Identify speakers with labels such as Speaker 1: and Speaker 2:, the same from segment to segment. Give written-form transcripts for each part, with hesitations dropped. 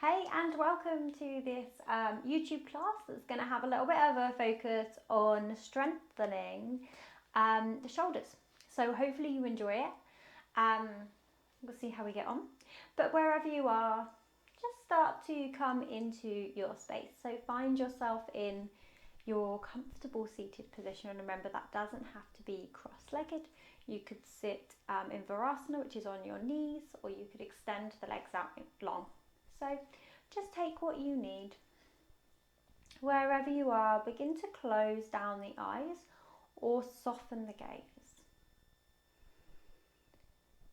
Speaker 1: Hey, and welcome to this YouTube class that's going to have a little bit of a focus on strengthening the shoulders. So hopefully you enjoy it. We'll see how we get on. But wherever you are, just start to come into your space. So find yourself in your comfortable seated position, and remember that doesn't have to be cross-legged. You could sit in Virasana, which is on your knees, or you could extend the legs out long. So just take what you need. Wherever you are, begin to close down the eyes or soften the gaze.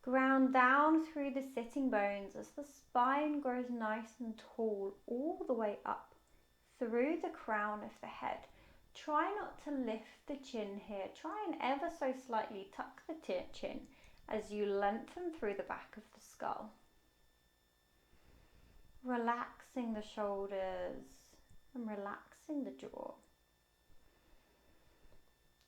Speaker 1: Ground down through the sitting bones as the spine grows nice and tall all the way up through the crown of the head. Try not to lift the chin here. Try and ever so slightly tuck the chin as you lengthen through the back of the skull. Relaxing the shoulders and relaxing the jaw.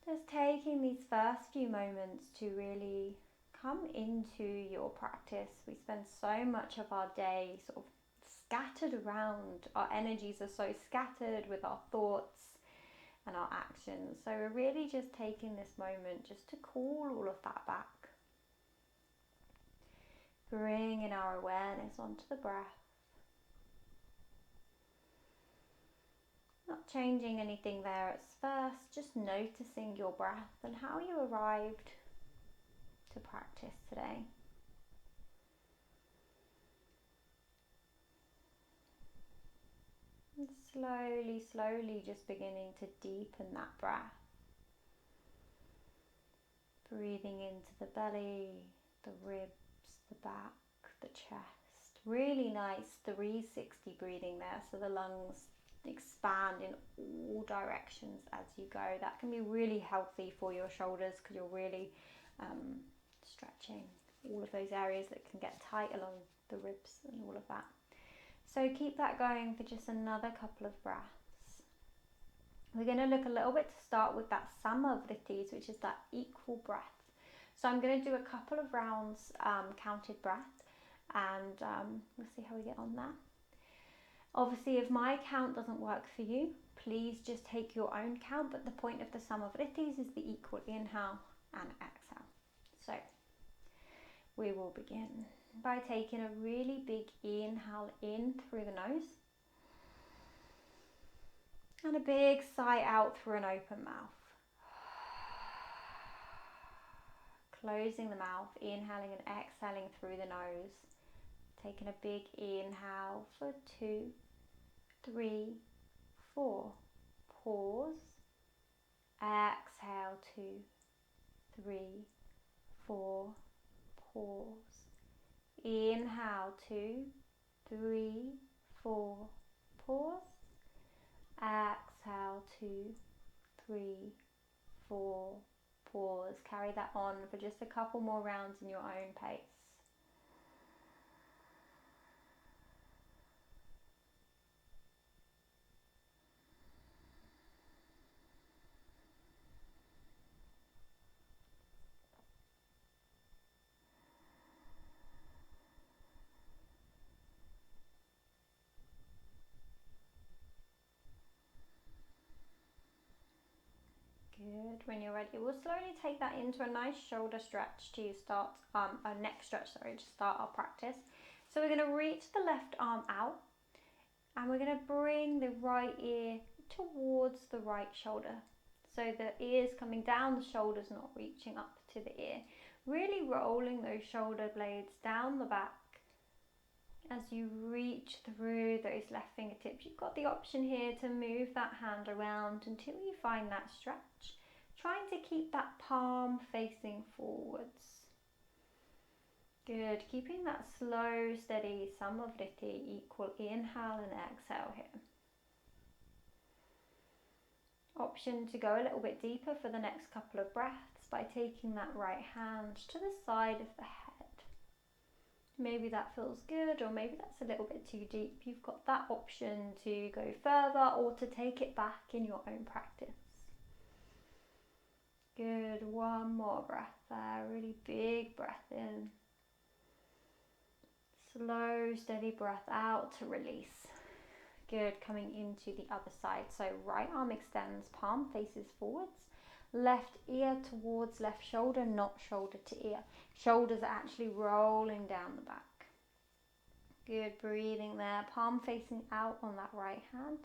Speaker 1: Just taking these first few moments to really come into your practice. We spend so much of our day sort of scattered around. Our energies are so scattered with our thoughts and our actions. So we're really just taking this moment just to call all of that back. Bringing our awareness onto the breath. Not changing anything there at first, just noticing your breath and how you arrived to practice today. And slowly just beginning to deepen that breath. Breathing into the belly, the ribs, the back, the chest. Really nice 360 breathing there, so the lungs expand in all directions as you go. That can be really healthy for your shoulders because you're really stretching all of those areas that can get tight along the ribs and all of that. So keep that going for just another couple of breaths. We're going to look a little bit to start with that Samavritis, which is that equal breath. So I'm going to do a couple of rounds counted breath, and we'll see how we get on there. Obviously, if my count doesn't work for you, please just take your own count, but the point of the Samavritis is the equal inhale and exhale. So we will begin by taking a really big inhale in through the nose and a big sigh out through an open mouth. Closing the mouth, inhaling and exhaling through the nose. Taking a big inhale for 2, 3, 4. Pause. Exhale 2, 3, 4. Pause. Inhale 2, 3, 4. Pause. Exhale 2, 3, 4. Pause. Carry that on for just a couple more rounds in your own pace. Good. When you're ready, we'll slowly take that into a nice shoulder stretch to start, a neck stretch, sorry, to start our practice. So we're going to reach the left arm out and we're going to bring the right ear towards the right shoulder. So the ear's coming down, the shoulder's not reaching up to the ear. Really rolling those shoulder blades down the back as you reach through those left fingertips. You've got the option here to move that hand around until you find that stretch, trying to keep that palm facing forwards. Good, keeping that slow, steady Samavriti equal inhale and exhale here. Option to go a little bit deeper for the next couple of breaths by taking that right hand to the side of the head. Maybe that feels good, or maybe that's a little bit too deep. You've got that option to go further or to take it back in your own practice. Good, one more breath there, really big breath in. Slow, steady breath out to release. Good, coming into the other side. So right arm extends, palm faces forwards. Left ear towards left shoulder, not shoulder to ear. Shoulders are actually rolling down the back. Good, breathing there. Palm facing out on that right hand.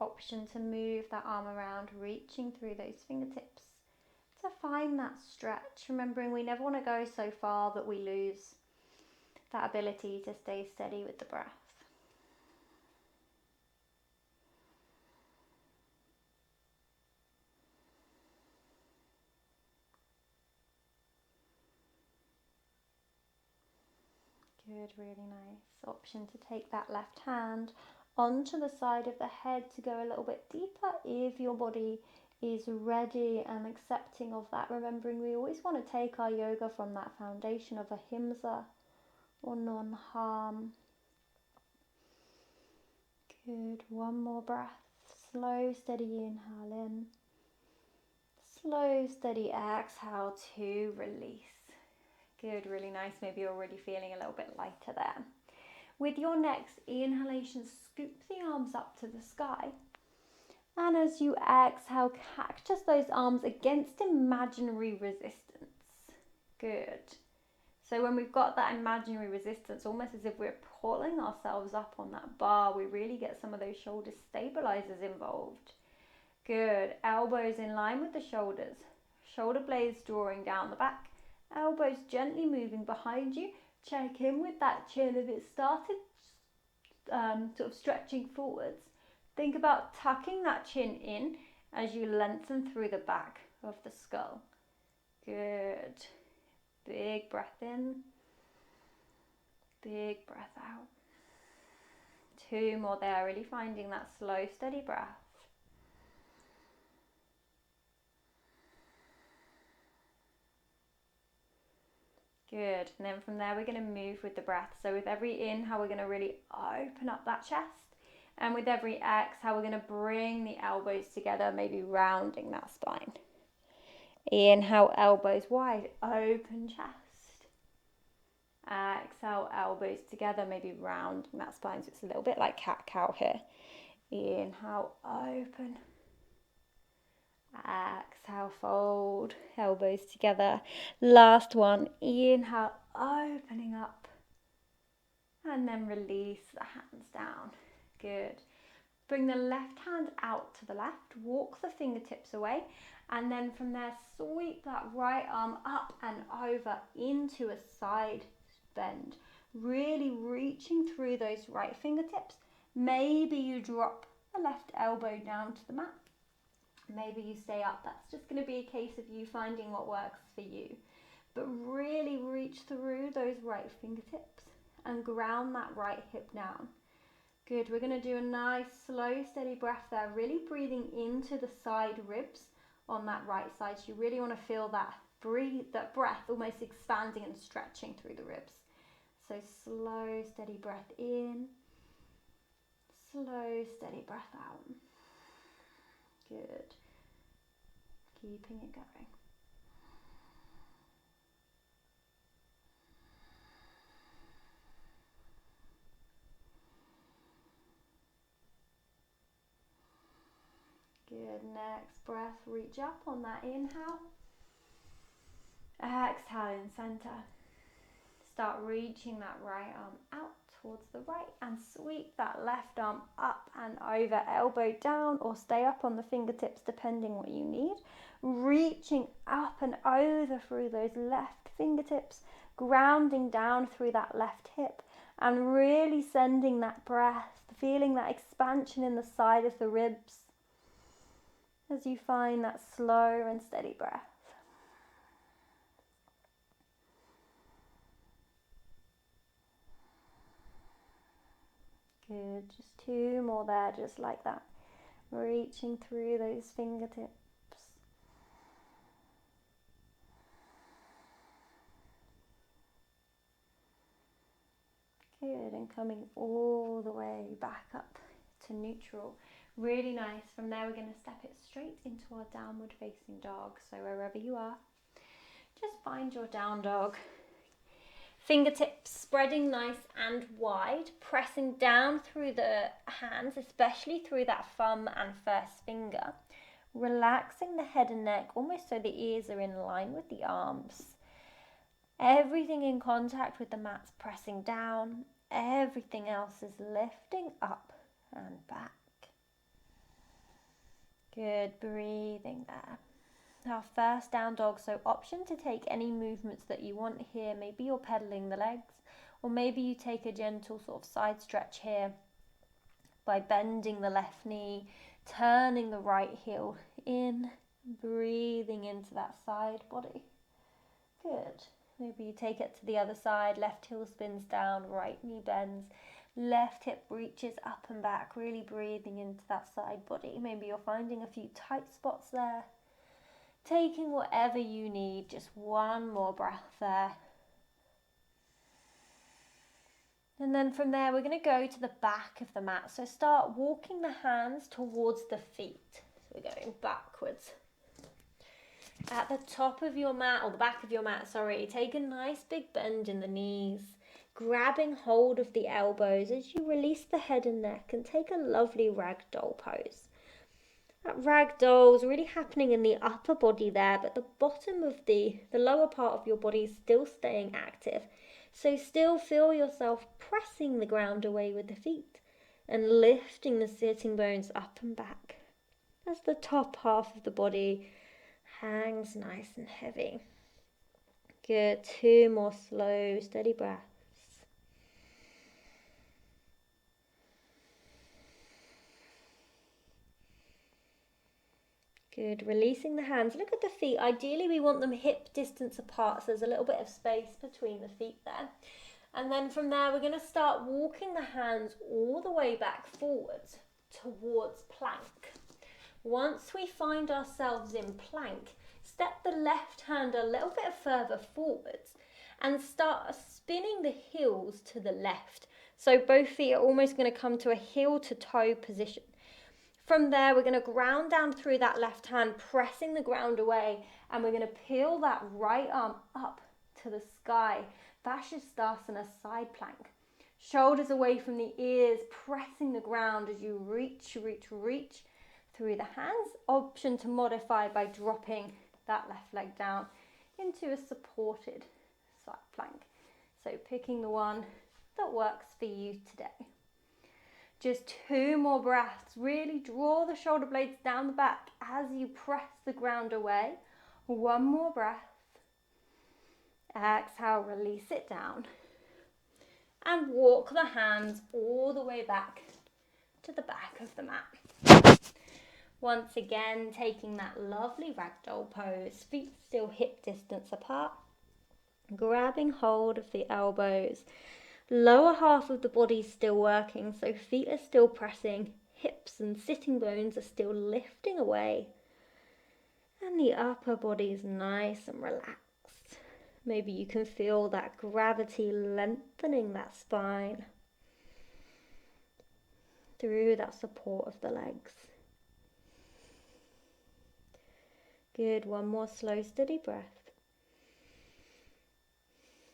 Speaker 1: Option to move that arm around, reaching through those fingertips to find that stretch. Remembering we never want to go so far that we lose that ability to stay steady with the breath. Good, really nice. Option to take that left hand onto the side of the head to go a little bit deeper if your body is ready and accepting of that. Remembering we always want to take our yoga from that foundation of ahimsa or non-harm. Good, one more breath. Slow, steady inhale in. Slow, steady exhale to release. Good, really nice. Maybe you're already feeling a little bit lighter there. With your next inhalation, scoop the arms up to the sky. And as you exhale, cactus those arms against imaginary resistance. Good. So when we've got that imaginary resistance, almost as if we're pulling ourselves up on that bar, we really get some of those shoulder stabilizers involved. Good. Elbows in line with the shoulders. Shoulder blades drawing down the back. Elbows gently moving behind you. Check in with that chin. If it started sort of stretching forwards, think about tucking that chin in as you lengthen through the back of the skull. Good. Big breath in. Big breath out. 2 more there. Really finding that slow, steady breath. Good, and then from there we're going to move with the breath. So with every inhale we're going to really open up that chest, and with every exhale we're going to bring the elbows together, maybe rounding that spine. Inhale, elbows wide, open chest. Exhale, elbows together, maybe rounding that spine, so it's a little bit like cat-cow here. Inhale, open. Exhale, fold, elbows together. Last one, inhale, opening up. And then release the hands down. Good. Bring the left hand out to the left, walk the fingertips away, and then from there, sweep that right arm up and over into a side bend. Really reaching through those right fingertips. Maybe you drop the left elbow down to the mat. Maybe you stay up. That's just going to be a case of you finding what works for you. But really reach through those right fingertips and ground that right hip down. Good. We're going to do a nice slow steady breath there, really breathing into the side ribs on that right side. So you really want to feel that breath almost expanding and stretching through the ribs. So slow steady breath in, slow steady breath out. Good. Keeping it going. Good. Next breath, reach up on that inhale. Exhale in center. Start reaching that right arm out towards the right and sweep that left arm up and over, elbow down, or stay up on the fingertips depending what you need. Reaching up and over through those left fingertips, grounding down through that left hip, and really sending that breath, feeling that expansion in the side of the ribs as you find that slow and steady breath. Good, just 2 more there, just like that. Reaching through those fingertips. Good, and coming all the way back up to neutral. Really nice. From there we're going to step it straight into our downward facing dog. So wherever you are, just find your down dog. Fingertips spreading nice and wide, pressing down through the hands, especially through that thumb and first finger. Relaxing the head and neck almost so the ears are in line with the arms. Everything in contact with the mat's pressing down. Everything else is lifting up and back. Good, breathing there. Our first down dog, so option to take any movements that you want here. Maybe you're pedaling the legs, or maybe you take a gentle sort of side stretch here by bending the left knee, turning the right heel in, breathing into that side body. Good. Maybe you take it to the other side, left heel spins down, right knee bends, left hip reaches up and back, really breathing into that side body. Maybe you're finding a few tight spots there. Taking whatever you need, just one more breath there. And then from there, we're going to go to the back of the mat. So start walking the hands towards the feet. So we're going backwards. At the top of your mat, or the back of your mat, sorry, take a nice big bend in the knees, grabbing hold of the elbows as you release the head and neck and take a lovely ragdoll pose. That ragdoll is really happening in the upper body there, but the bottom of the lower part of your body is still staying active. So still feel yourself pressing the ground away with the feet and lifting the sitting bones up and back as the top half of the body hangs nice and heavy. Good, 2 more slow, steady breaths. Good, releasing the hands. Look at the feet. Ideally, we want them hip distance apart, so there's a little bit of space between the feet there. And then from there, we're going to start walking the hands all the way back forwards towards plank. Once we find ourselves in plank, step the left hand a little bit further forwards and start spinning the heels to the left. So both feet are almost going to come to a heel to toe position. From there, we're going to ground down through that left hand, pressing the ground away, and we're going to peel that right arm up to the sky. Shavasana, side plank. Shoulders away from the ears, pressing the ground as you reach through the hands. Option to modify by dropping that left leg down into a supported side plank. So picking the one that works for you today. Just 2 more breaths. Really draw the shoulder blades down the back as you press the ground away. 1 more breath. Exhale, release it down. And walk the hands all the way back to the back of the mat. Once again, taking that lovely ragdoll pose. Feet still hip distance apart. Grabbing hold of the elbows. Lower half of the body is still working, so feet are still pressing, hips and sitting bones are still lifting away. And the upper body is nice and relaxed. Maybe you can feel that gravity lengthening that spine through that support of the legs. Good, 1 more slow, steady breath.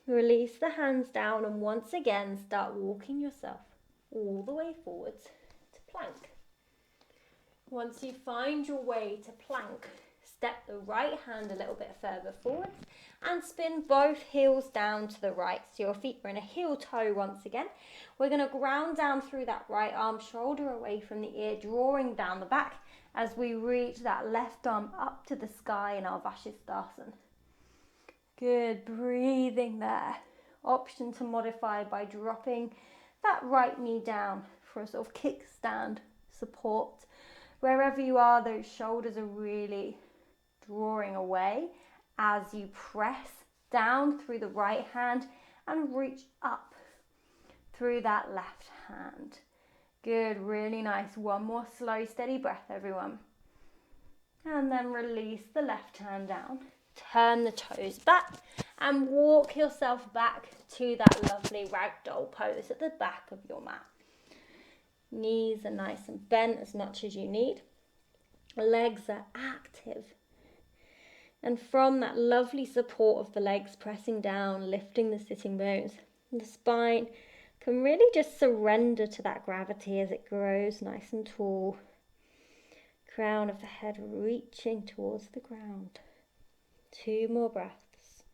Speaker 1: Release the hands down and once again start walking yourself all the way forwards to plank. Once you find your way to plank, step the right hand a little bit further forwards and spin both heels down to the right. So your feet are in a heel toe once again. We're going to ground down through that right arm, shoulder away from the ear, drawing down the back as we reach that left arm up to the sky in our Shavasana. Good, breathing there. Option to modify by dropping that right knee down for a sort of kickstand support. Wherever you are, those shoulders are really drawing away as you press down through the right hand and reach up through that left hand. Good, really nice. 1 more slow, steady breath, everyone. And then release the left hand down. Turn the toes back and walk yourself back to that lovely ragdoll pose at the back of your mat. Knees are nice and bent as much as you need. Legs are active. And from that lovely support of the legs pressing down, lifting the sitting bones, the spine can really just surrender to that gravity as it grows nice and tall. Crown of the head reaching towards the ground. 2 more breaths.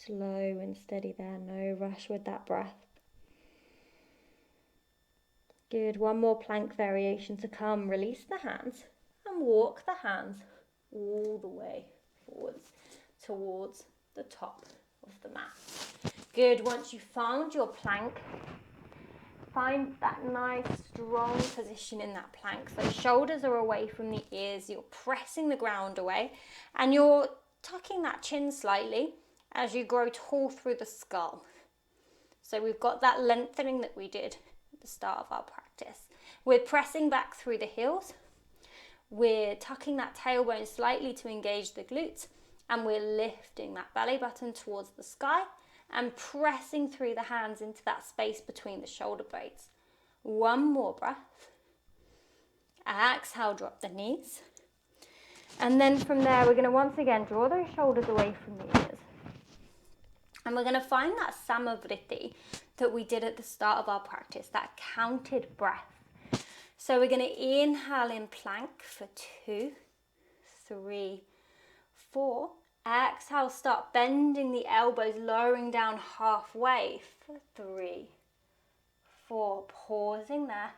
Speaker 1: Slow and steady there, no rush with that breath. Good, 1 more plank variation to come. Release the hands and walk the hands all the way forwards towards the top of the mat. Good, once you've found your plank, find that nice strong position in that plank. So shoulders are away from the ears, you're pressing the ground away and you're tucking that chin slightly as you grow tall through the skull. So we've got that lengthening that we did at the start of our practice. We're pressing back through the heels, we're tucking that tailbone slightly to engage the glutes, and we're lifting that belly button towards the sky and pressing through the hands into that space between the shoulder blades. 1 more breath. Exhale, drop the knees. And then from there, we're going to once again draw those shoulders away from the ears. And we're going to find that samavriti that we did at the start of our practice, that counted breath. So we're going to inhale in plank for 2, 3, 4. Exhale, start bending the elbows, lowering down halfway for 3, 4. Pausing there,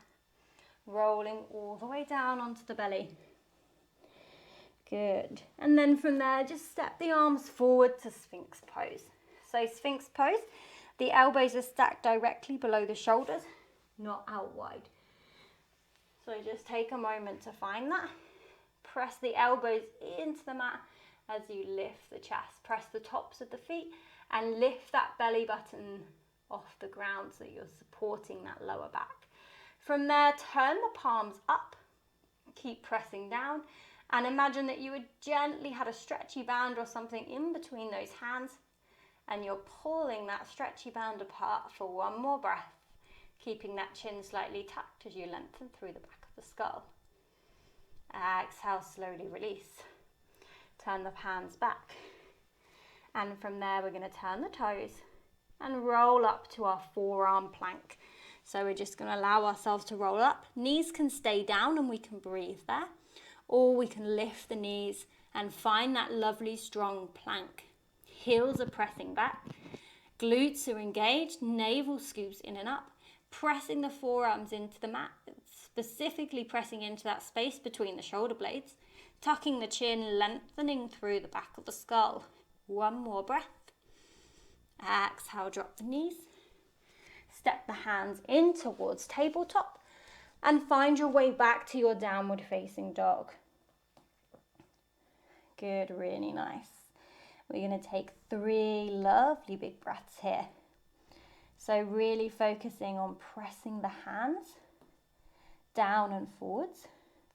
Speaker 1: rolling all the way down onto the belly. Good. And then from there, just step the arms forward to Sphinx Pose. So Sphinx Pose, the elbows are stacked directly below the shoulders, not out wide. So just take a moment to find that. Press the elbows into the mat as you lift the chest. Press the tops of the feet and lift that belly button off the ground so you're supporting that lower back. From there, turn the palms up, keep pressing down, and imagine that you would gently had a stretchy band or something in between those hands, and you're pulling that stretchy band apart for 1 more breath, keeping that chin slightly tucked as you lengthen through the back of the skull. Exhale, slowly release. Turn the hands back. And from there, we're going to turn the toes and roll up to our forearm plank. So we're just going to allow ourselves to roll up. Knees can stay down and we can breathe there. Or we can lift the knees and find that lovely strong plank. Heels are pressing back. Glutes are engaged. Navel scoops in and up. Pressing the forearms into the mat. Specifically pressing into that space between the shoulder blades. Tucking the chin, lengthening through the back of the skull. 1 more breath. Exhale, drop the knees. Step the hands in towards tabletop and find your way back to your downward facing dog. Good, really nice. We're going to take 3 lovely big breaths here. So really focusing on pressing the hands down and forwards,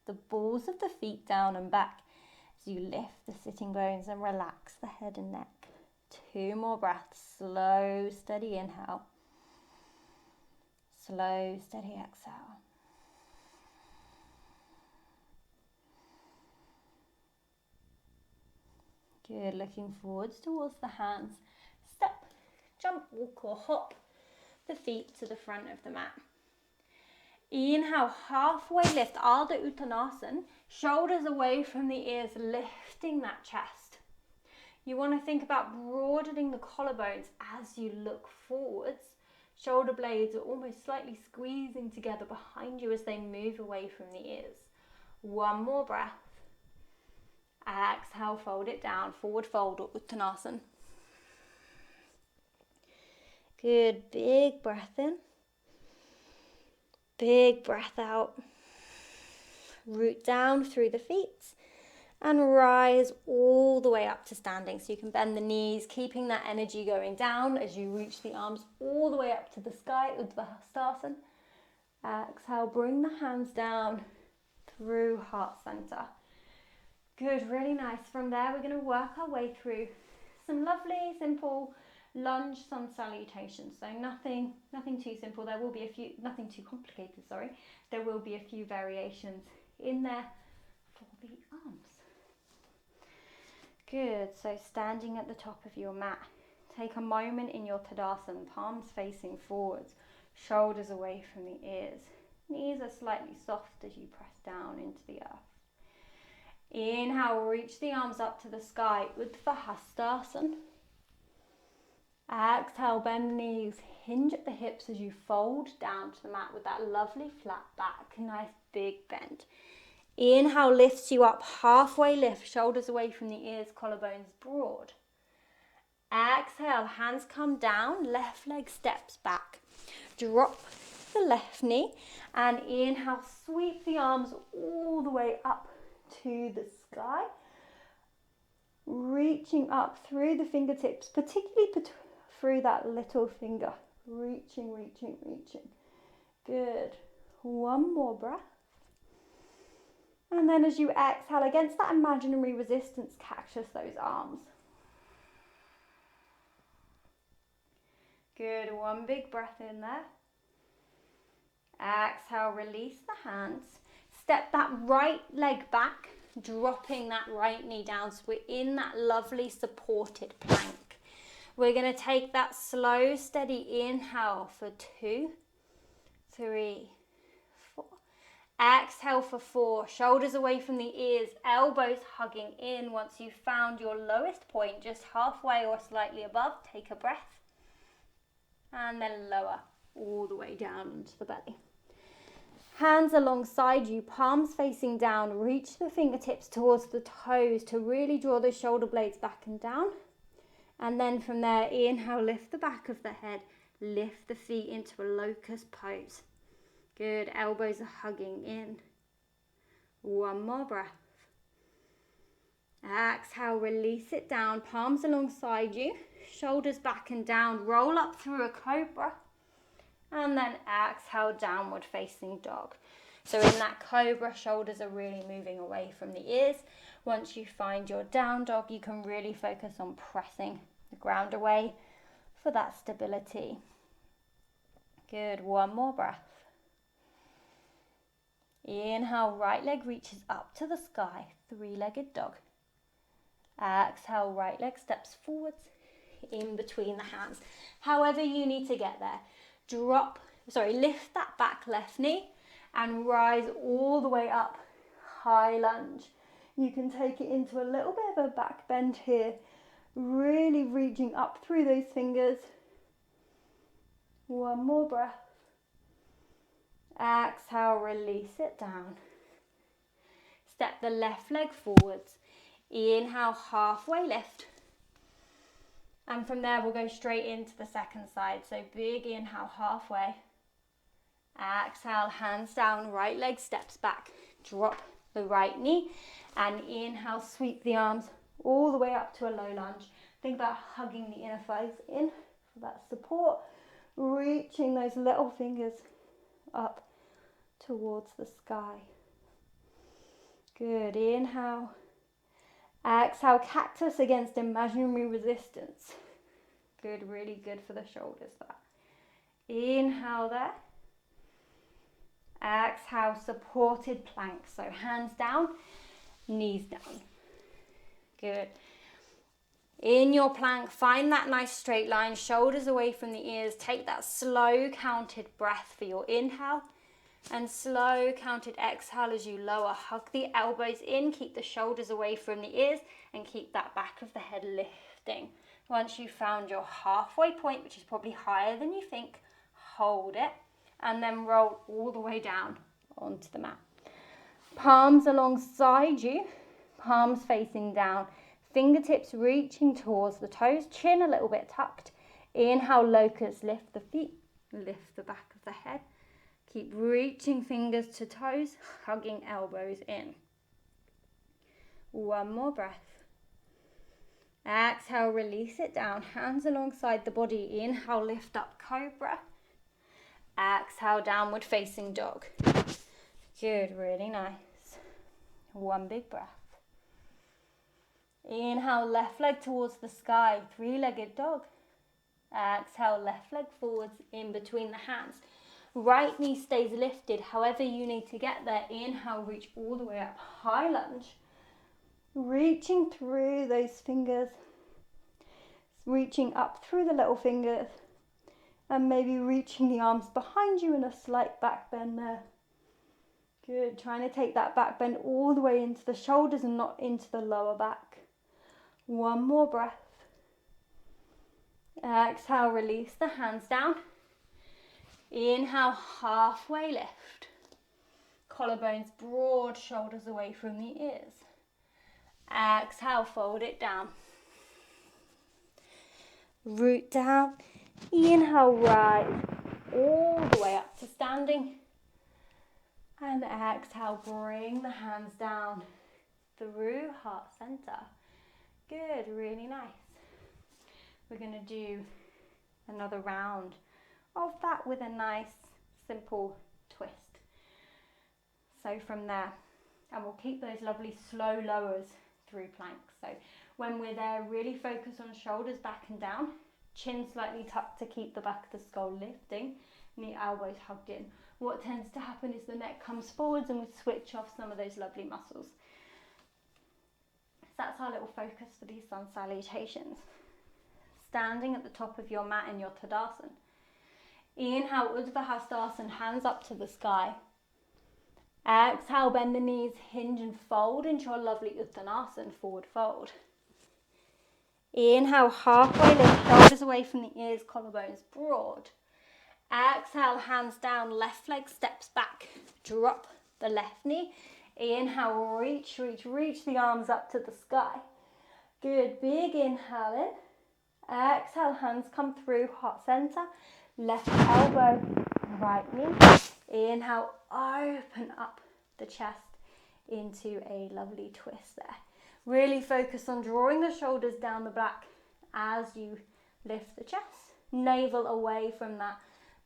Speaker 1: the balls of the feet down and back as you lift the sitting bones and relax the head and neck. 2 more breaths, slow, steady inhale. Slow, steady exhale. Good, looking forwards towards the hands. Step, jump, walk or hop the feet to the front of the mat. Inhale, halfway lift, Ardha Uttanasana, shoulders away from the ears, lifting that chest. You want to think about broadening the collarbones as you look forwards. Shoulder blades are almost slightly squeezing together behind you as they move away from the ears. 1 more breath. Exhale, fold it down, forward fold or Uttanasana. Good, big breath in. Big breath out. Root down through the feet and rise all the way up to standing. So you can bend the knees, keeping that energy going down as you reach the arms all the way up to the sky, Uddhva. Exhale, bring the hands down through heart center. Good, really nice. From there, we're going to work our way through some lovely, simple Lunge Sun Salutations. So nothing too simple. There will be a few, nothing too complicated, sorry. There will be a few variations in there the arms. Good, so standing at the top of your mat, take a moment in your Tadasana, palms facing forwards, shoulders away from the ears. Knees are slightly soft as you press down into the earth. Inhale, reach the arms up to the sky, Uddhva-hastasana. Exhale, bend the knees, hinge at the hips as you fold down to the mat with that lovely flat back, nice big bend. Inhale lifts you up, halfway lift, shoulders away from the ears, collarbones broad. Exhale, hands come down, left leg steps back. Drop the left knee and inhale, sweep the arms all the way up to the sky. Reaching up through the fingertips, particularly through that little finger. Reaching, reaching, reaching. Good. One more breath. And then as you exhale, against that imaginary resistance, cactus those arms. Good, one big breath in there. Exhale, release the hands. Step that right leg back, dropping that right knee down. So we're in that lovely supported plank. We're going to take that slow, steady inhale for 2, 3, 4. Exhale for 4, shoulders away from the ears, elbows hugging in. Once you've found your lowest point, just halfway or slightly above, take a breath. And then lower all the way down into the belly. Hands alongside you, palms facing down, reach the fingertips towards the toes to really draw the shoulder blades back and down. And then from there, inhale, lift the back of the head, lift the feet into a locust pose. Good, elbows are hugging in. One more breath. Exhale, release it down, palms alongside you, shoulders back and down, roll up through a cobra. And then exhale, downward facing dog. So in that cobra, shoulders are really moving away from the ears. Once you find your down dog, you can really focus on pressing the ground away for that stability. Good, one more breath. Inhale, right leg reaches up to the sky, three-legged dog. Exhale, right leg steps forwards, in between the hands. However you need to get there. Lift that back left knee and rise all the way up, high lunge. You can take it into a little bit of a back bend here, really reaching up through those fingers. One more breath. Exhale, release it down. Step the left leg forwards. Inhale, halfway lift. And from there, we'll go straight into the second side. So big inhale, halfway. Exhale, hands down, right leg steps back. Drop the right knee. And inhale, sweep the arms all the way up to a low lunge. Think about hugging the inner thighs in for that support. Reaching those little fingers up towards the sky. Good, inhale. Exhale, cactus against imaginary resistance. Good, really good for the shoulders that. Inhale there. Exhale, supported plank. So hands down, knees down. Good. In your plank, find that nice straight line, shoulders away from the ears. Take that slow counted breath for your inhale and slow counted exhale as you lower. Hug the elbows in, keep the shoulders away from the ears and keep that back of the head lifting. Once you've found your halfway point, which is probably higher than you think, hold it and then roll all the way down onto the mat. Palms alongside you, palms facing down. Fingertips reaching towards the toes, chin a little bit tucked. Inhale, locust, lift the feet, lift the back of the head. Keep reaching fingers to toes, hugging elbows in. One more breath. Exhale, release it down, hands alongside the body. Inhale, lift up, cobra. Exhale, downward facing dog. Good, really nice. One big breath. Inhale, left leg towards the sky, three-legged dog. Exhale, left leg forwards in between the hands. Right knee stays lifted, however you need to get there. Inhale, reach all the way up, high lunge. Reaching through those fingers, reaching up through the little fingers, and maybe reaching the arms behind you in a slight back bend there. Good, trying to take that back bend all the way into the shoulders and not into the lower back. One more breath. Exhale, release the hands down. Inhale, halfway lift. Collarbones broad, shoulders away from the ears. Exhale, fold it down. Root down. Inhale, rise all the way up to standing. And exhale, bring the hands down through heart center. Good, really nice. We're going to do another round of that with a nice, simple twist. So from there, and we'll keep those lovely slow lowers through plank. So when we're there, really focus on shoulders back and down, chin slightly tucked to keep the back of the skull lifting, and the elbows hugged in. What tends to happen is the neck comes forwards and we switch off some of those lovely muscles. So that's our little focus for these sun salutations. Standing at the top of your mat in your Tadasana. Inhale, Urdhva Hastasana, hands up to the sky. Exhale, bend the knees, hinge and fold into your lovely Uttanasana, forward fold. Inhale, halfway lift, shoulders away from the ears, collarbones broad. Exhale, hands down, left leg steps back, drop the left knee. Inhale, reach the arms up to the sky. Good, big inhale in. Exhale, hands come through, heart center, left elbow, right knee. Inhale, open up the chest into a lovely twist there. Really focus on drawing the shoulders down the back as you lift the chest. Navel away from that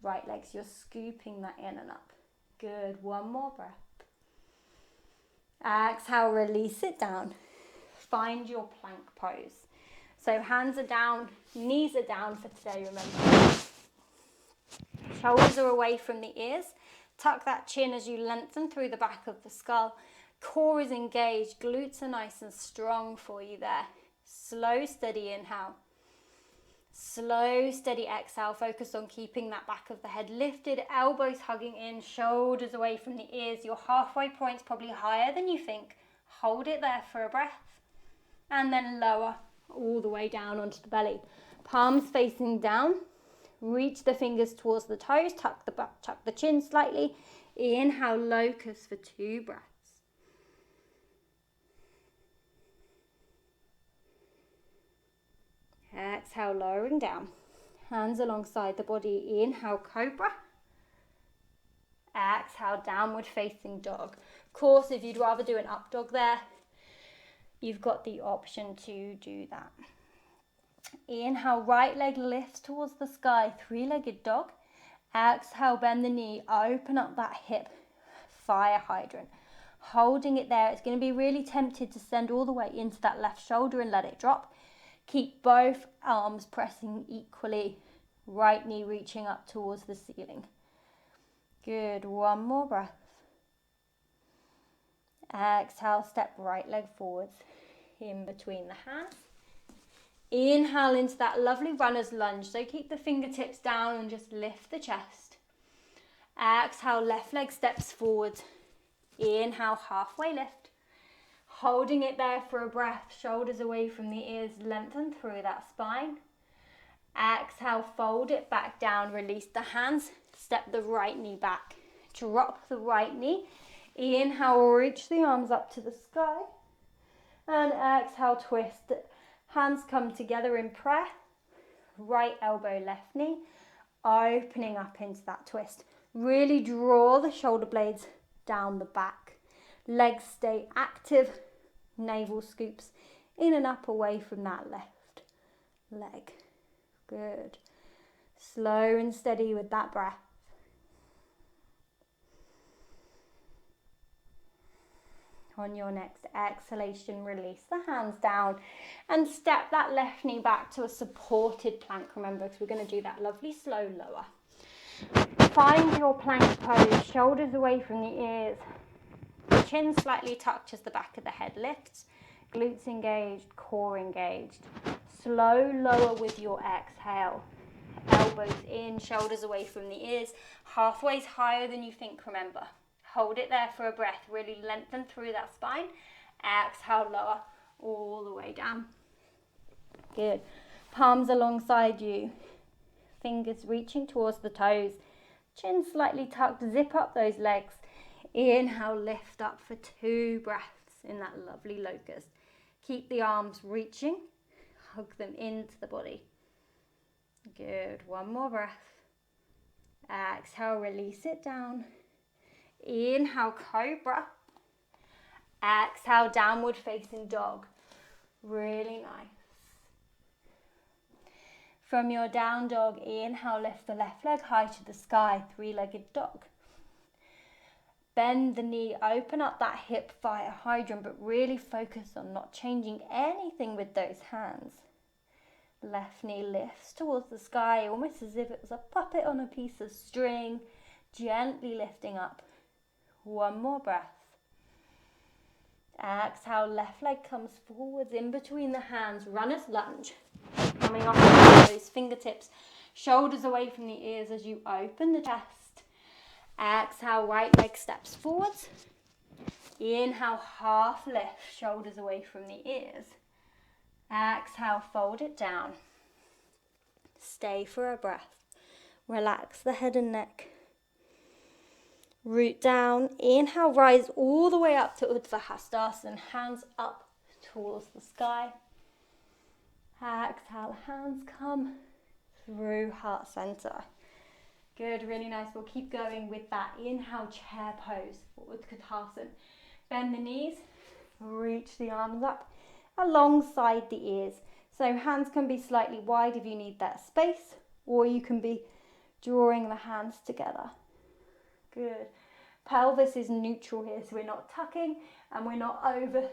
Speaker 1: right leg, so you're scooping that in and up. Good, one more breath. Exhale, release it down. Find your plank pose. So hands are down, knees are down for today, remember. Shoulders are away from the ears. Tuck that chin as you lengthen through the back of the skull. Core is engaged, glutes are nice and strong for you there. Slow, steady inhale. Slow, steady exhale. Focus on keeping that back of the head lifted, elbows hugging in, shoulders away from the ears. Your halfway point's probably higher than you think. Hold it there for a breath. And then lower all the way down onto the belly. Palms facing down. Reach the fingers towards the toes. Tuck the chin slightly. Inhale, locust for 2 breaths. Exhale, lowering down. Hands alongside the body. Inhale, cobra. Exhale, downward facing dog. Of course, if you'd rather do an up dog there, you've got the option to do that. Inhale, right leg lifts towards the sky, 3-legged dog. Exhale, bend the knee, open up that hip, fire hydrant. Holding it there, it's going to be really tempted to send all the way into that left shoulder and let it drop. Keep both arms pressing equally, right knee reaching up towards the ceiling. Good, one more breath. Exhale, step right leg forwards in between the hands. Inhale into that lovely runner's lunge. So keep the fingertips down and just lift the chest. Exhale, left leg steps forward. Inhale, halfway lift. Holding it there for a breath. Shoulders away from the ears, lengthen through that spine. Exhale, fold it back down. Release the hands. Step the right knee back. Drop the right knee. Inhale, reach the arms up to the sky. And exhale, twist. Hands come together in prayer. Right elbow, left knee. Opening up into that twist. Really draw the shoulder blades down the back. Legs stay active. Navel scoops in and up away from that left leg. Good. Slow and steady with that breath. On your next exhalation, release the hands down and step that left knee back to a supported plank. Remember, because we're going to do that lovely slow lower. Find your plank pose, shoulders away from the ears, chin slightly tucked as the back of the head lifts, glutes engaged, core engaged. Slow lower with your exhale. Elbows in, shoulders away from the ears, halfway's higher than you think, remember. Hold it there for a breath, really lengthen through that spine. Exhale, lower all the way down. Good. Palms alongside you, fingers reaching towards the toes, chin slightly tucked, zip up those legs. Inhale, lift up for 2 breaths in that lovely locust. Keep the arms reaching, hug them into the body. Good, 1 more breath. Exhale, release it down. Inhale, cobra. Exhale, downward facing dog. Really nice. From your down dog, inhale, lift the left leg high to the sky, 3-legged dog. Bend the knee, open up that hip fire hydrant, but really focus on not changing anything with those hands. Left knee lifts towards the sky, almost as if it was a puppet on a piece of string, gently lifting up. 1 more breath. Exhale, left leg comes forwards in between the hands, runner's lunge. Coming off those fingertips, shoulders away from the ears as you open the chest. Exhale, right leg steps forwards. Inhale, half lift, shoulders away from the ears. Exhale, fold it down. Stay for a breath. Relax the head and neck. Root down. Inhale, rise all the way up to Uttanasana, hands up towards the sky. Exhale, hands come through heart center. Good, really nice. We'll keep going with that. Inhale, chair pose, forward Tadasana. Bend the knees, reach the arms up alongside the ears. So hands can be slightly wide if you need that space, or you can be drawing the hands together. Good. Pelvis is neutral here, so we're not tucking and we're not over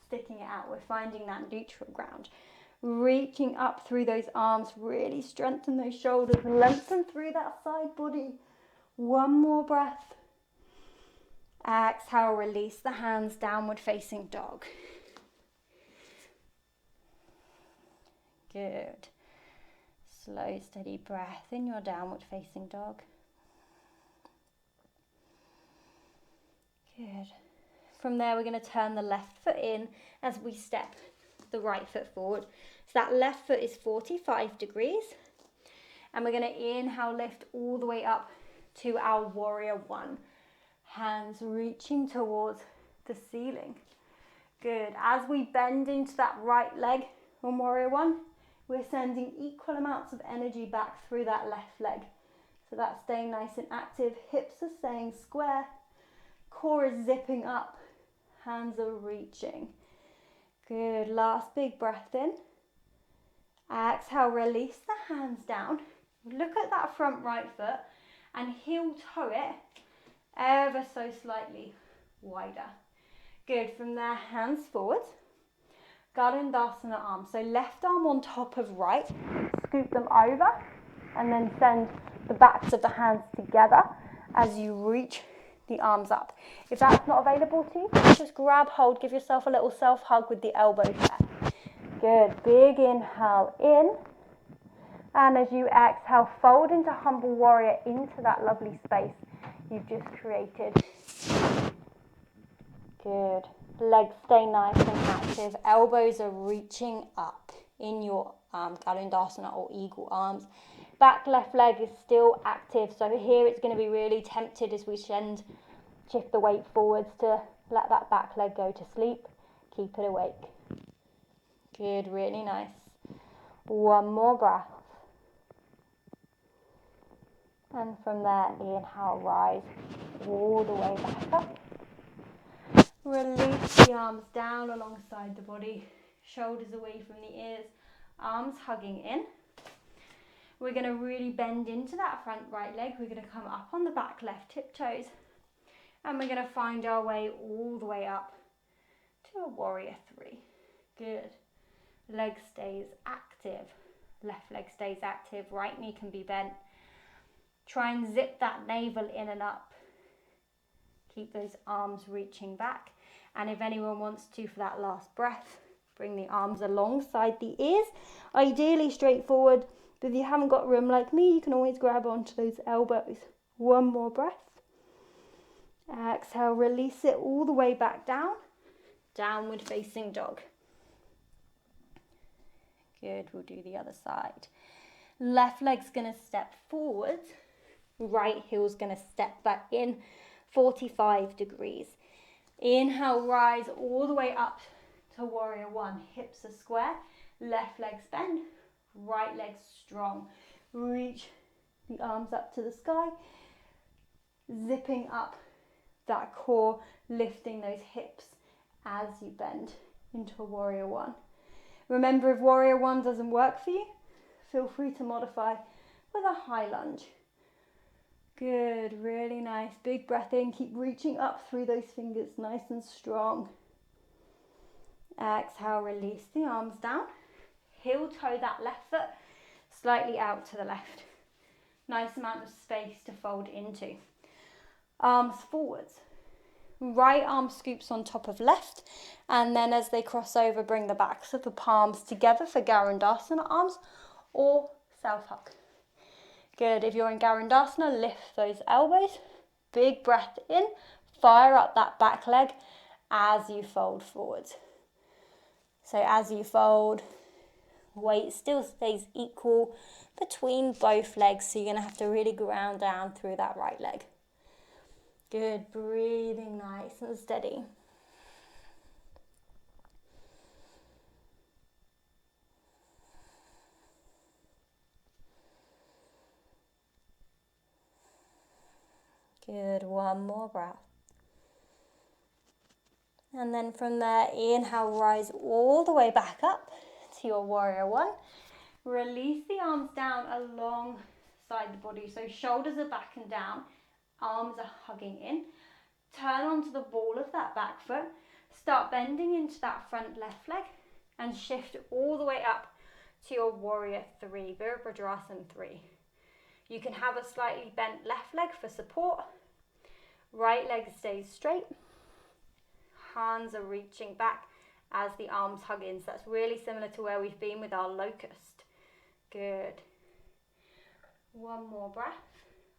Speaker 1: sticking it out. We're finding that neutral ground. Reaching up through those arms, really strengthen those shoulders, lengthen through that side body. 1 more breath. Exhale, release the hands, downward facing dog. Good. Slow, steady breath in your downward facing dog. Good. From there, we're going to turn the left foot in as we step the right foot forward. So that left foot is 45 degrees. And we're going to inhale, lift all the way up to our warrior 1. Hands reaching towards the ceiling. Good. As we bend into that right leg on warrior 1, we're sending equal amounts of energy back through that left leg. So that's staying nice and active. Hips are staying square. Core is zipping up. Hands are reaching. Good. Last big breath in. Exhale, release the hands down. Look at that front right foot and heel toe it ever so slightly wider. Good. From there, hands forward. Tadasana arm. So left arm on top of right. Scoop them over and then send the backs of the hands together as you reach the arms up. If that's not available to you, just grab hold, give yourself a little self-hug with the elbows there. Good. Big inhale in. And as you exhale, fold into humble warrior into that lovely space you've just created. Good. Legs stay nice and active. Elbows are reaching up in your Tadasana or eagle arms. Back left leg is still active. So here it's going to be really tempted as we shift the weight forwards to let that back leg go to sleep. Keep it awake. Good, really nice. 1 more breath. And from there, inhale, rise all the way back up. Release the arms down alongside the body, shoulders away from the ears, arms hugging in. We're going to really bend into that front right leg. We're going to come up on the back left tiptoes. And we're going to find our way all the way up to a warrior 3. Good. Leg stays active. Left leg stays active. Right knee can be bent. Try and zip that navel in and up. Keep those arms reaching back. And if anyone wants to, for that last breath, bring the arms alongside the ears. Ideally straight forward, but if you haven't got room like me, you can always grab onto those elbows. One more breath. Exhale, release it all the way back down. Downward facing dog. Good, we'll do the other side. Left leg's gonna step forward. Right heel's gonna step back in 45 degrees. Inhale, rise all the way up to warrior one. Hips are square, left leg's bend, right leg's strong. Reach the arms up to the sky, zipping up that core, lifting those hips as you bend into warrior one. Remember, if warrior one doesn't work for you, feel free to modify with a high lunge. Good, really nice. Big breath in, keep reaching up through those fingers, nice and strong. Exhale, release the arms down. Heel toe that left foot slightly out to the left. Nice amount of space to fold into. Arms forwards. Right arm scoops on top of left, and then as they cross over, bring the backs of the palms together for Garandasana arms or self hug. Good, if you're in Garandasana, lift those elbows. Big breath in, fire up that back leg as you fold forwards. So as you fold, weight still stays equal between both legs, so you're going to have to really ground down through that right leg. Good, breathing nice and steady. Good, one more breath. And then from there, inhale, rise all the way back up to your warrior one. Release the arms down alongside the body, so shoulders are back and down. Arms are hugging in. Turn onto the ball of that back foot. Start bending into that front left leg and shift all the way up to your warrior three, Virabhadrasana 3. You can have a slightly bent left leg for support. Right leg stays straight. Hands are reaching back as the arms hug in. So that's really similar to where we've been with our locust. Good. One more breath.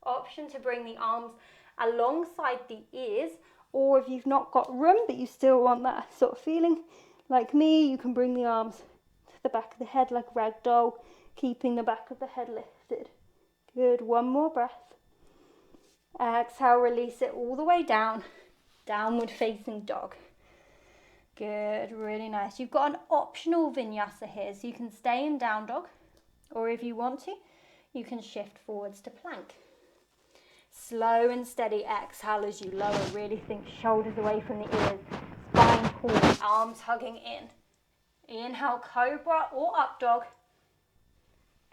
Speaker 1: Option to bring the arms alongside the ears, or if you've not got room but you still want that sort of feeling like me, you can bring the arms to the back of the head like ragdoll, keeping the back of the head lifted. Good, one more breath. Exhale, release it all the way down, downward facing dog. Good, really nice. You've got an optional vinyasa here, so you can stay in down dog, or if you want to, you can shift forwards to plank. Slow and steady exhale as you lower. Really think shoulders away from the ears. Spine tall, arms hugging in. Inhale, cobra or up dog.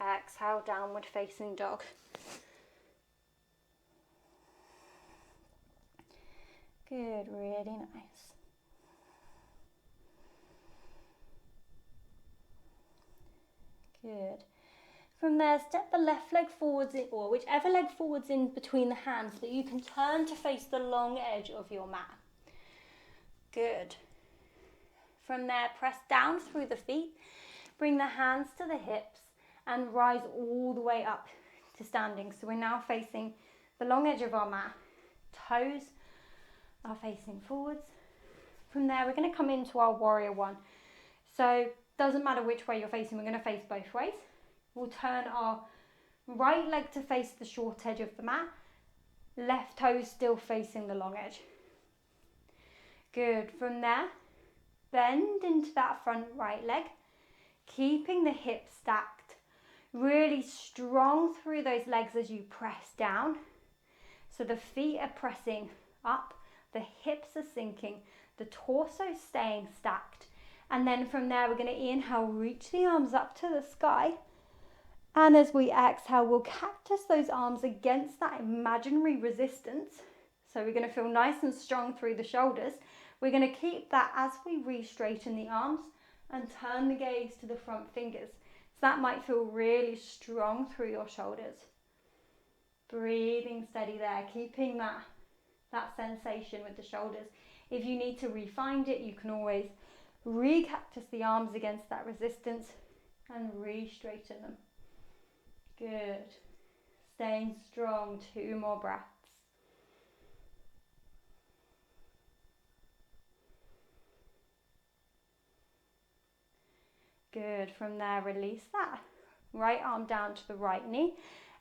Speaker 1: Exhale, downward facing dog. Good, really nice. Good. From there, step the left leg forwards in, or whichever leg forwards in between the hands, so that you can turn to face the long edge of your mat. Good. From there, press down through the feet, bring the hands to the hips, and rise all the way up to standing. So we're now facing the long edge of our mat. Toes are facing forwards. From there, we're going to come into our warrior one. So doesn't matter which way you're facing, we're going to face both ways. We'll turn our right leg to face the short edge of the mat, left toe still facing the long edge. Good. From there, bend into that front right leg, keeping the hips stacked, really strong through those legs as you press down. So the feet are pressing up, the hips are sinking, the torso staying stacked. And then from there, we're going to inhale, reach the arms up to the sky. And as we exhale, we'll cactus those arms against that imaginary resistance. So we're going to feel nice and strong through the shoulders. We're going to keep that as we re-straighten the arms and turn the gaze to the front fingers. So that might feel really strong through your shoulders. Breathing steady there, keeping that sensation with the shoulders. If you need to re-find it, you can always re-cactus the arms against that resistance and re-straighten them. Good. Staying strong, 2 more breaths. Good. From there, release that right arm down to the right knee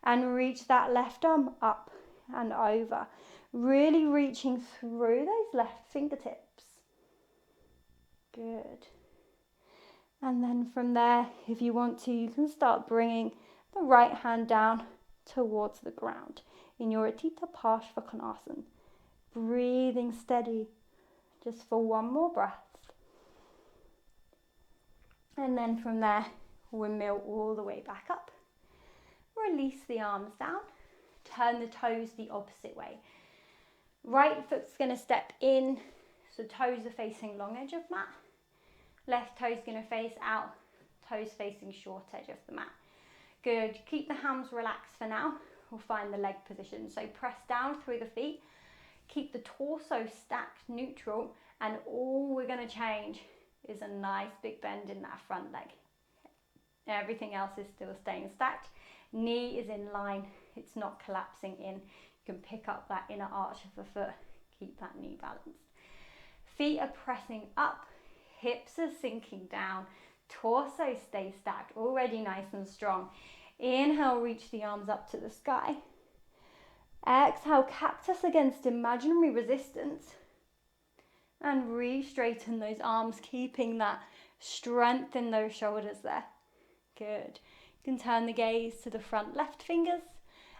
Speaker 1: and reach that left arm up and over. Really reaching through those left fingertips. Good. And then from there, if you want to, you can start bringing the right hand down towards the ground in your Utthita Parshvakonasana. Breathing steady just for 1 more breath. And then from there, windmill all the way back up. Release the arms down. Turn the toes the opposite way. Right foot's going to step in, so toes are facing long edge of mat. Left toe's going to face out, toes facing short edge of the mat. Good. Keep the hands relaxed for now. We'll find the leg position. So press down through the feet. Keep the torso stacked neutral, and all we're going to change is a nice big bend in that front leg. Everything else is still staying stacked. Knee is in line. It's not collapsing in. You can pick up that inner arch of the foot. Keep that knee balanced. Feet are pressing up. Hips are sinking down. Torso stays stacked. Already nice and strong. Inhale, reach the arms up to the sky. Exhale, cactus against imaginary resistance. And re-straighten those arms, keeping that strength in those shoulders there. Good. You can turn the gaze to the front left fingers.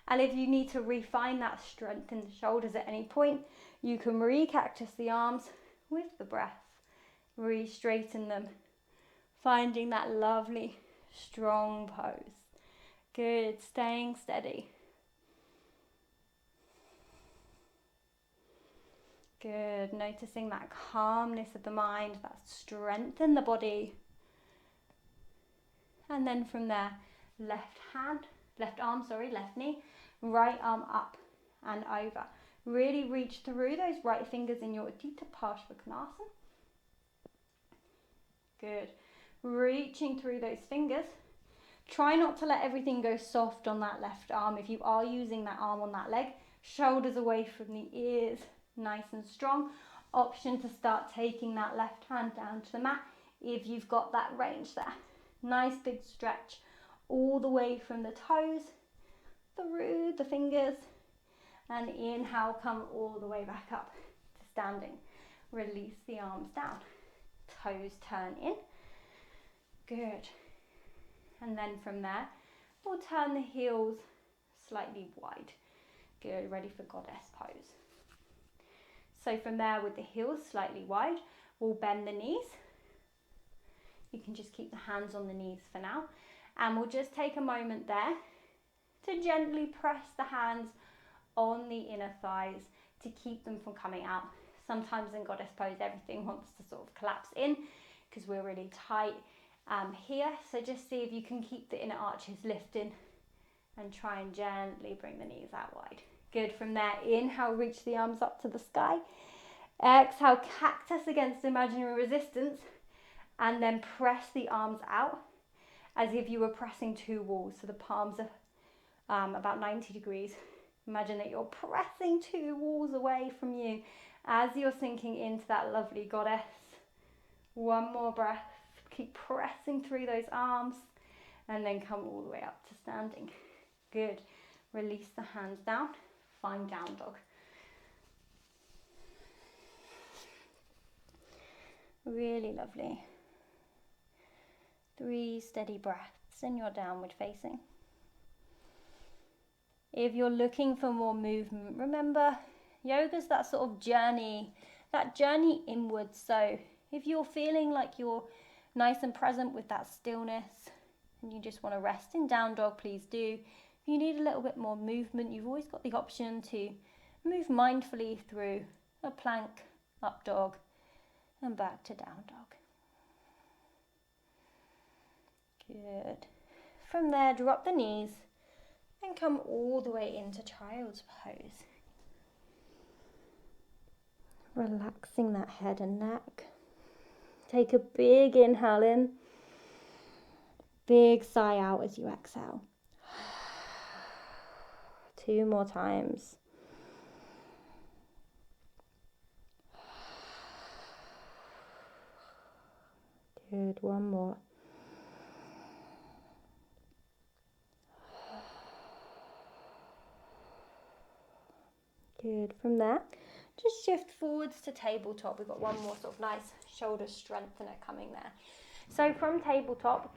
Speaker 1: And if you need to refine that strength in the shoulders at any point, you can re-cactus the arms with the breath. Re-straighten them, finding that lovely, strong pose. Good. Staying steady. Good. Noticing that calmness of the mind, that strength in the body. And then from there, left knee, right arm up and over. Really reach through those right fingers in your Utthita Parshvakonasana. Good. Reaching through those fingers. Try not to let everything go soft on that left arm. If you are using that arm on that leg, shoulders away from the ears, nice and strong. Option to start taking that left hand down to the mat if you've got that range there. Nice big stretch all the way from the toes through the fingers, and inhale, come all the way back up to standing. Release the arms down, toes turn in. Good. And then from there, we'll turn the heels slightly wide. Good. Ready for goddess pose. So from there, with the heels slightly wide, we'll bend the knees. You can just keep the hands on the knees for now. And we'll just take a moment there to gently press the hands on the inner thighs to keep them from coming out. Sometimes in goddess pose, everything wants to sort of collapse in because we're really tight here. So just see if you can keep the inner arches lifting and try and gently bring the knees out wide. Good. From there, inhale, reach the arms up to the sky. Exhale, cactus against imaginary resistance, and then press the arms out as if you were pressing 2 walls. So the palms are about 90 degrees. Imagine that you're pressing 2 walls away from you as you're sinking into that lovely goddess. 1 more breath. Keep pressing through those arms and then come all the way up to standing. Good. Release the hands down. Find down dog. Really lovely. 3 steady breaths in your downward facing. If you're looking for more movement, remember, yoga's that sort of journey, inwards. So if you're feeling like you're nice and present with that stillness and you just want to rest in down dog, please do. If you need a little bit more movement, you've always got the option to move mindfully through a plank, up dog, and back to down dog. Good. From there, drop the knees, and come all the way into child's pose. Relaxing that head and neck. Take a big inhale in, big sigh out as you exhale. 2 more times. Good, 1 more. Good, from there, just shift forwards to tabletop. We've got 1 more sort of nice shoulder strengthener coming there. So from tabletop,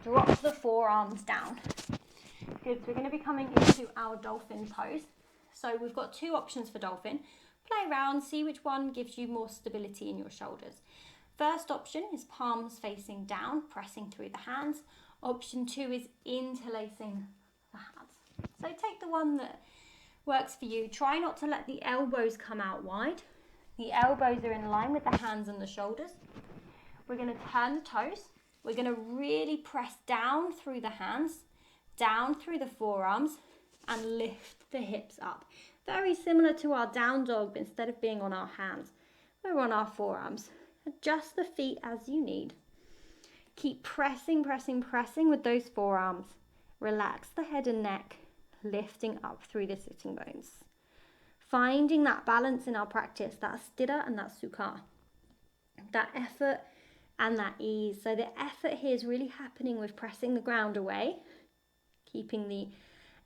Speaker 1: drop the forearms down. Good, so we're going to be coming into our dolphin pose. So we've got 2 options for dolphin. Play around, see which one gives you more stability in your shoulders. First option is palms facing down, pressing through the hands. Option 2 is interlacing the hands. So take the one that works for you. Try not to let the elbows come out wide. The elbows are in line with the hands and the shoulders. We're going to turn the toes. We're going to really press down through the hands, down through the forearms, and lift the hips up. Very similar to our down dog, but instead of being on our hands, we're on our forearms. Adjust the feet as you need. Keep pressing, pressing, pressing with those forearms. Relax the head and neck, lifting up through the sitting bones. Finding that balance in our practice, that sthira and that sukha. That effort and that ease. So the effort here is really happening with pressing the ground away, keeping the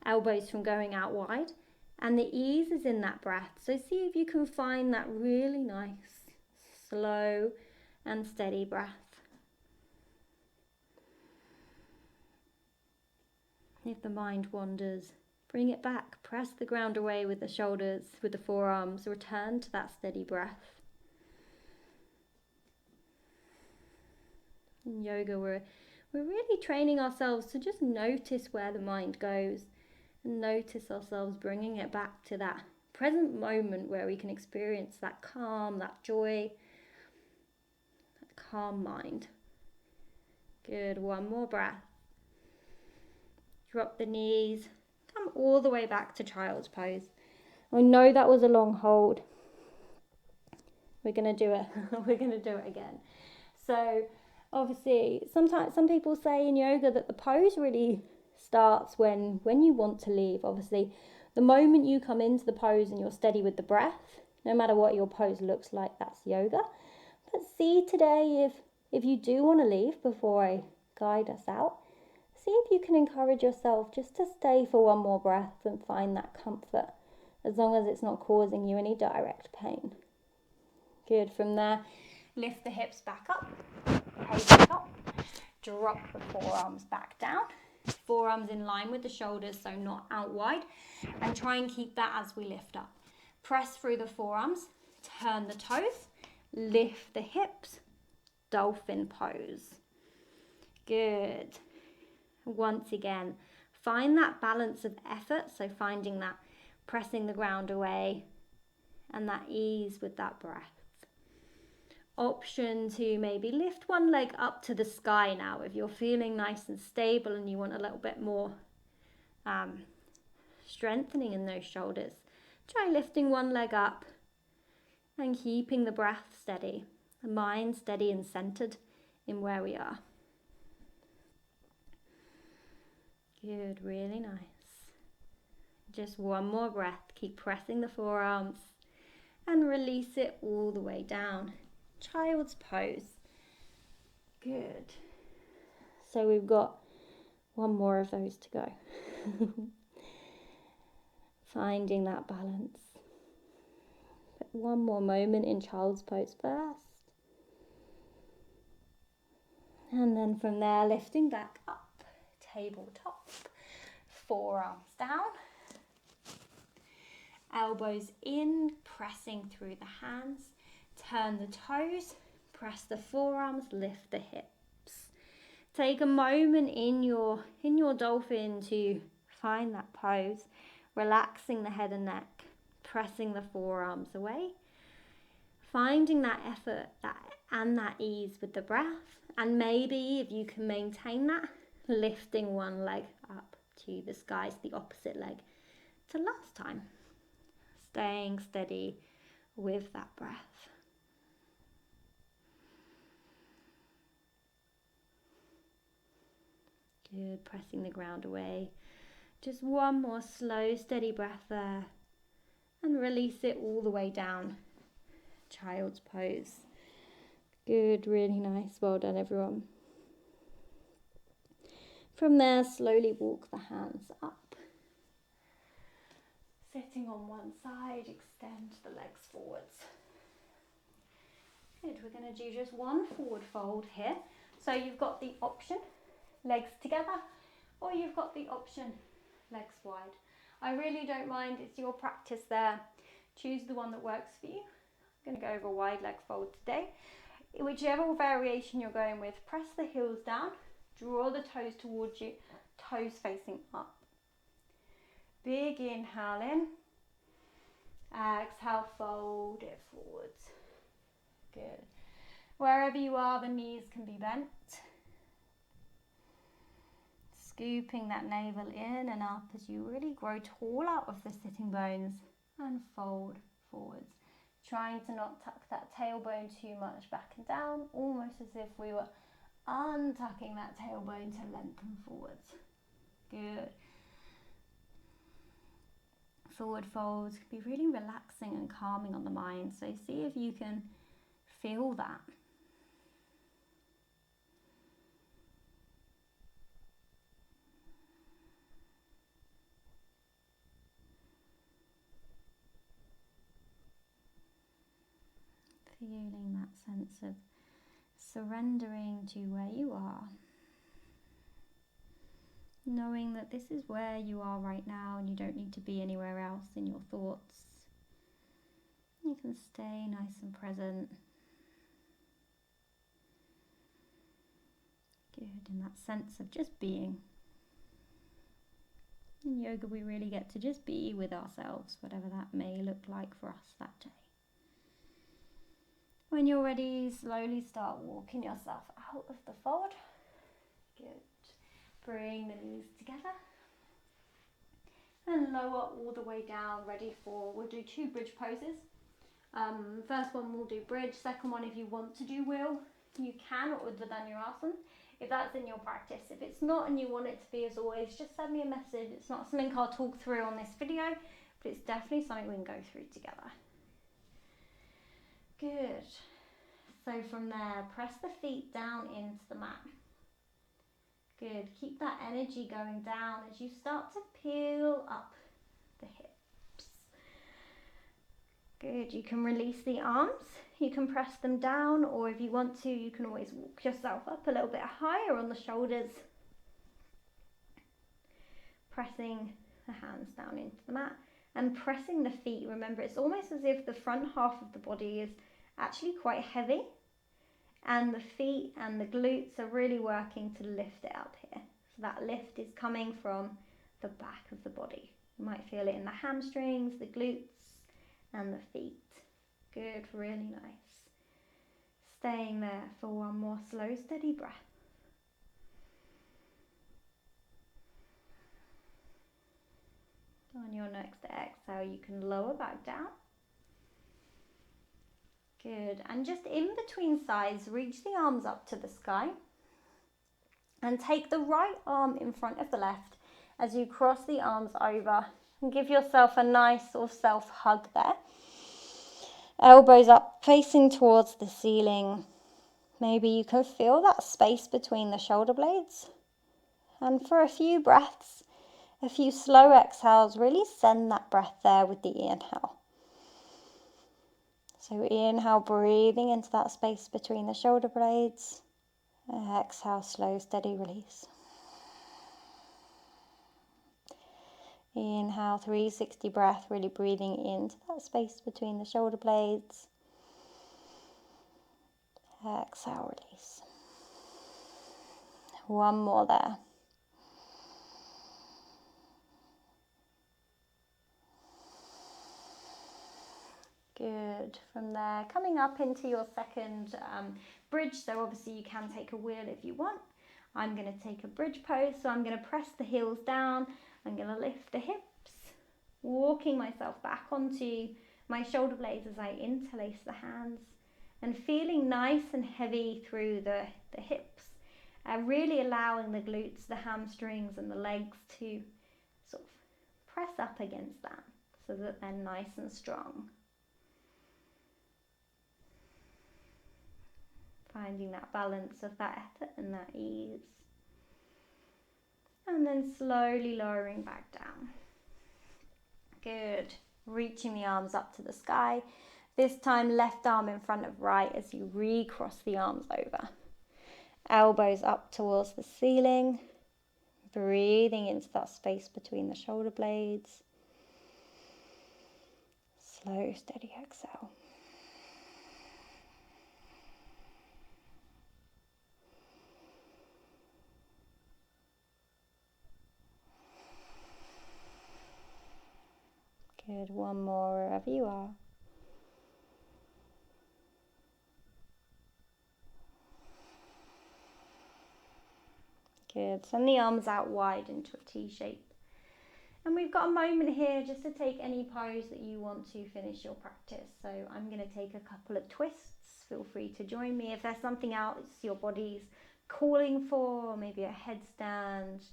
Speaker 1: elbows from going out wide, and the ease is in that breath. So see if you can find that really nice, slow and steady breath. If the mind wanders, bring it back. Press the ground away with the shoulders, with the forearms. Return to that steady breath. In yoga, we're really training ourselves to just notice where the mind goes and notice ourselves bringing it back to that present moment where we can experience that calm, that joy, that calm mind. Good, 1 more breath. Drop the knees, come all the way back to child's pose. I know that was a long hold. We're going to do it. We're going to do it again. So obviously, sometimes some people say in yoga that the pose really starts when you want to leave. Obviously, the moment you come into the pose and you're steady with the breath, no matter what your pose looks like, that's yoga. But see today, if you do want to leave before I guide us out, see if you can encourage yourself just to stay for 1 more breath and find that comfort, as long as it's not causing you any direct pain. Good, from there, lift the hips back up, tabletop, drop the forearms back down, forearms in line with the shoulders, so not out wide, and try and keep that as we lift up. Press through the forearms, turn the toes, lift the hips, dolphin pose. Good. Once again, find that balance of effort, so finding that pressing the ground away and that ease with that breath. Option to maybe lift one leg up to the sky now if you're feeling nice and stable and you want a little bit more strengthening in those shoulders. Try lifting one leg up and keeping the breath steady, the mind steady and centered in where we are. Good, really nice. Just 1 more breath. Keep pressing the forearms and release it all the way down. Child's pose. Good. So we've got 1 more of those to go. Finding that balance. But 1 more moment in child's pose first. And then from there, lifting back up. Tabletop, forearms down, elbows in, pressing through the hands, turn the toes, press the forearms, lift the hips. Take a moment in your dolphin to find that pose, relaxing the head and neck, pressing the forearms away, finding that effort and that ease with the breath, and maybe if you can maintain that, lifting one leg up to the sky, the opposite leg to last time. Staying steady with that breath. Good, pressing the ground away. Just one more slow, steady breath there. And release it all the way down. Child's pose. Good, really nice. Well done, everyone. From there, slowly walk the hands up. Sitting on one side, extend the legs forwards. Good, we're going to do just one forward fold here. So you've got the option, legs together, or you've got the option, legs wide. I really don't mind, it's your practice there. Choose the one that works for you. I'm going to go over wide leg fold today. Whichever variation you're going with, press the heels down, draw the toes towards you, toes facing up. Big inhale in, exhale, fold it forwards. Good. Wherever you are, the knees can be bent. Scooping that navel in and up as you really grow tall out of the sitting bones and fold forwards. Trying to not tuck that tailbone too much back and down, almost as if we were untucking that tailbone to lengthen forwards. Good. Forward folds can be really relaxing and calming on the mind, so see if you can feel that. Feeling that sense of surrendering to where you are. Knowing that this is where you are right now and you don't need to be anywhere else in your thoughts. You can stay nice and present. Good, in that sense of just being. In yoga we really get to just be with ourselves, whatever that may look like for us that day. When you're ready, slowly start walking yourself out of the fold. Good. Bring the knees together. And lower all the way down, ready for, we'll do 2 bridge poses. First one we'll do bridge, second one if you want to do wheel, you can, or Urdhva Dhanurasana, if that's in your practice. If it's not and you want it to be, as always, just send me a message. It's not something I'll talk through on this video, but it's definitely something we can go through together. Good. So from there, press the feet down into the mat. Good. Keep that energy going down as you start to peel up the hips. Good. You can release the arms. You can press them down, or if you want to, you can always walk yourself up a little bit higher on the shoulders. Pressing the hands down into the mat and pressing the feet. Remember, it's almost as if the front half of the body is actually quite heavy and the feet and the glutes are really working to lift it up here. So that lift is coming from the back of the body. You might feel it in the hamstrings, the glutes and the feet. Good, really nice. Staying there for one more slow, steady breath. On your next exhale, you can lower back down. Good, and just in between sides, reach the arms up to the sky and take the right arm in front of the left as you cross the arms over and give yourself a nice sort of self-hug there. Elbows up, facing towards the ceiling. Maybe you can feel that space between the shoulder blades. And for a few breaths, a few slow exhales, really send that breath there with the inhale. So inhale, breathing into that space between the shoulder blades. Exhale, slow, steady release. Inhale, 360 breath, really breathing into that space between the shoulder blades. Exhale, release. One more there. Good. From there, coming up into your second bridge, so obviously you can take a wheel if you want. I'm going to take a bridge pose, so I'm going to press the heels down, I'm going to lift the hips, walking myself back onto my shoulder blades as I interlace the hands, and feeling nice and heavy through the hips, really allowing the glutes, the hamstrings and the legs to sort of press up against that so that they're nice and strong. Finding that balance of that effort and that ease. And then slowly lowering back down. Good. Reaching the arms up to the sky. This time left arm in front of right as you recross the arms over. Elbows up towards the ceiling. Breathing into that space between the shoulder blades. Slow, steady exhale. Good, one more wherever you are. Good, send the arms out wide into a T shape. And we've got a moment here just to take any pose that you want to finish your practice. So I'm going to take a couple of twists. Feel free to join me. If there's something else your body's calling for, maybe a headstand,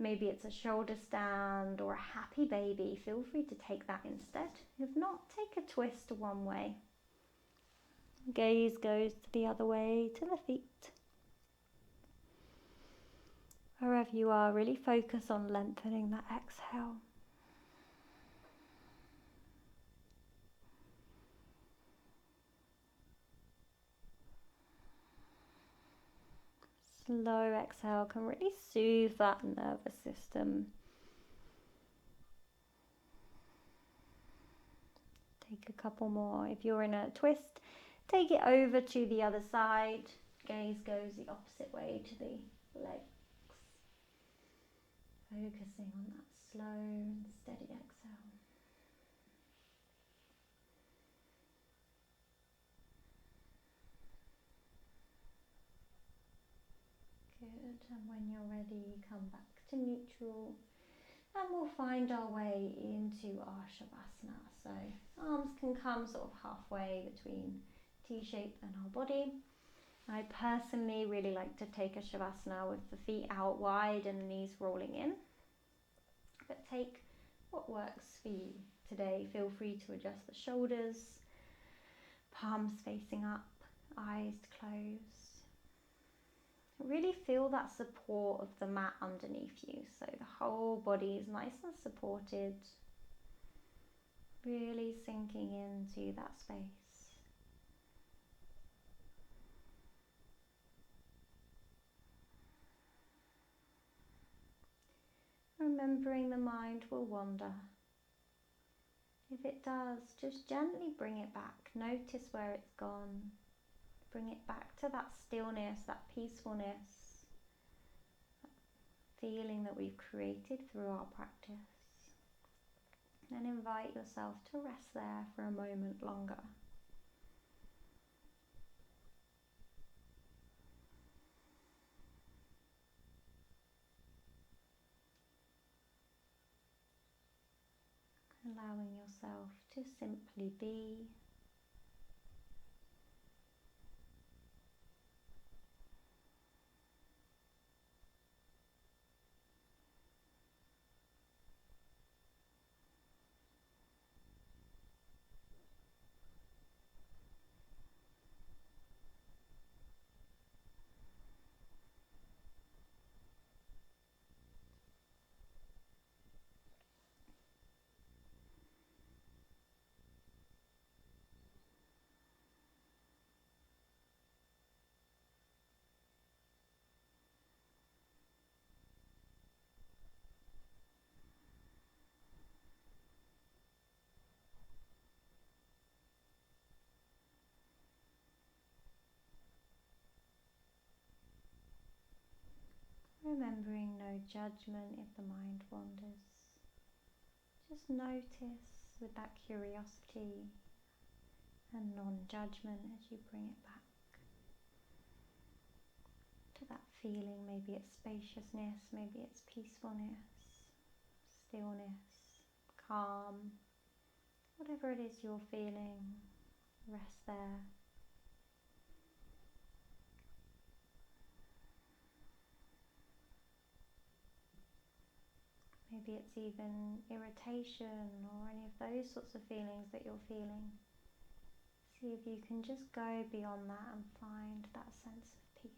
Speaker 1: maybe it's a shoulder stand or a happy baby, feel free to take that instead. If not, take a twist one way. Gaze goes to the other way, to the feet. Wherever you are, really focus on lengthening that exhale. Slow exhale can really soothe that nervous system. Take a couple more. If you're in a twist, take it over to the other side. Gaze goes the opposite way to the legs. Focusing on that slow and steady exhale. Good, and when you're ready, come back to neutral. And we'll find our way into our Shavasana. So arms can come sort of halfway between T-shape and our body. I personally really like to take a Shavasana with the feet out wide and the knees rolling in. But take what works for you today. Feel free to adjust the shoulders, palms facing up, eyes closed. Really feel that support of the mat underneath you, so the whole body is nice and supported. Really sinking into that space. Remembering the mind will wander. If it does, just gently bring it back. Notice where it's gone. Bring it back to that stillness, that peacefulness, that feeling that we've created through our practice. And invite yourself to rest there for a moment longer. Allowing yourself to simply be. Remembering no judgment if the mind wanders. Just notice with that curiosity and non-judgment as you bring it back to that feeling. Maybe it's spaciousness, maybe it's peacefulness, stillness, calm. Whatever it is you're feeling, rest there. Maybe it's even irritation or any of those sorts of feelings that you're feeling. See if you can just go beyond that and find that sense of peace.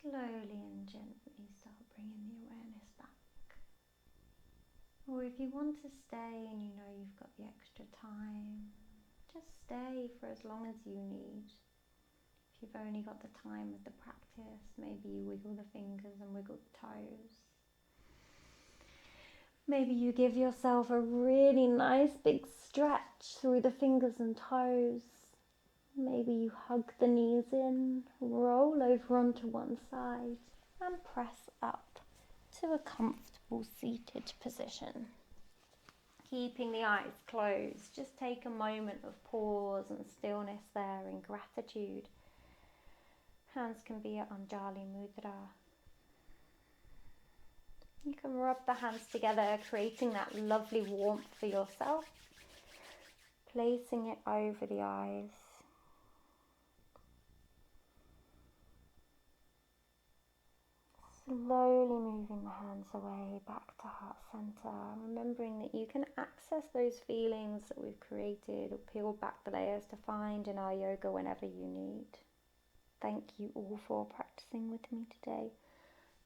Speaker 1: Slowly and gently start bringing the awareness back. Or if you want to stay and you know you've got the extra time, just stay for as long as you need. If you've only got the time with the practice, maybe you wiggle the fingers and wiggle the toes. Maybe you give yourself a really nice big stretch through the fingers and toes. Maybe you hug the knees in, roll over onto one side and press up to a comfortable seated position. Keeping the eyes closed, just take a moment of pause and stillness there in gratitude. Hands can be at Anjali Mudra. You can rub the hands together, creating that lovely warmth for yourself. Placing it over the eyes. Slowly moving the hands away back to heart center, remembering that you can access those feelings that we've created or peel back the layers to find in our yoga whenever you need. Thank you all for practicing with me today.